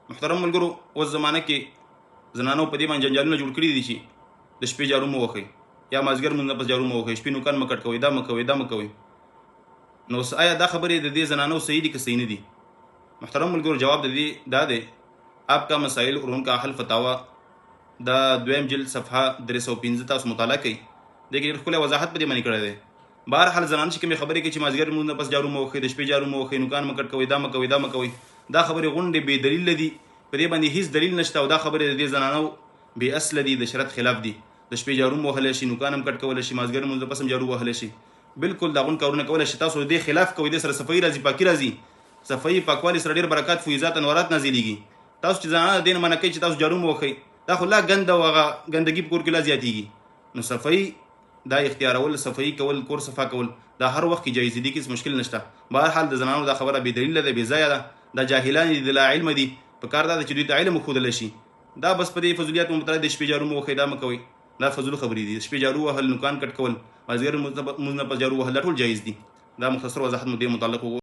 محترم ملګرو، اوس زمانه کې زنانو په دې باندې جنجالونه جوړ کړي دي چې د شپې جارو مو وهئ یا مازدیګر لمونځ نه پس جارو مو وهئ، شپې نوکان مه کټ کوئ، دا مه کوئ، دا مه کوئ. نو آیا دا خبرې د دې زنانو صحیح دي که صحیح نه دي؟ محترم ملګرو، جواب د دې دا دی، آپ کا مسائل اور ان کا حل فتاوا دا 2 جلد صفحه 315 تاسو مطالعه کوئ. دې کې ډېر ښکلی وضاحت په دې باندې کړی دی. بهرحال زنانه چې کومې خبرې کوي چې مازدیګر لمونځ نه پس جارو مه وهئ، د شپې جارو مه وهئ، نوکان مه کټ کوئ، دا مه کوئ، دا مه کوئ، دا خبرې غونډې بې دلیله دي. په دې باندې هیڅ دلیل نشته او دا خبرې د دې زنانو بې اصله دي، د شرعت خلاف دي. د شپې جارو هم وهلی شي، نوکان هم کټ کولی شي، مازدیګر لمونځ نه پس هم جارو وهلی شي. بالکل دا غونډ کارونه کولی شي. تاسو د دې خلاف کوئ، دې سره صفایي راځي، پاکي راځي. صفایي پاکوالي سره ډېر برکات، فیضات، انوارات نازلېږي. تاسو چې زنانه د دې نه منع کوئ چې تاسو جارو مه وهئ، دا خو لا ګند او هغه ګندګي په کور کې لا زیاتېږي. نو صفایي دا اختیارول، صفایي کول، کور صفا کول، دا هر وخت کې جایز دي، هېڅ مشکل نشته. بهرحال د زنانو دا خبره بې دلیله ده، بې ځایه ده، دا جاهلان دي، د لا علمه دي. په کار دا ده چې دوی ته علم وښودلی شي. دا بس په دې فضولیاتو متعلق د شپې جارو مه وهئ، دا مه کوئ، دا فضول خبرې دي. د شپې جارو وهل، نوکان کټ کول، مازدیګر لمونځ نه پس جارو وهل، دا ټول جایز دي. دا مختصر وضاحت مو دې متعلق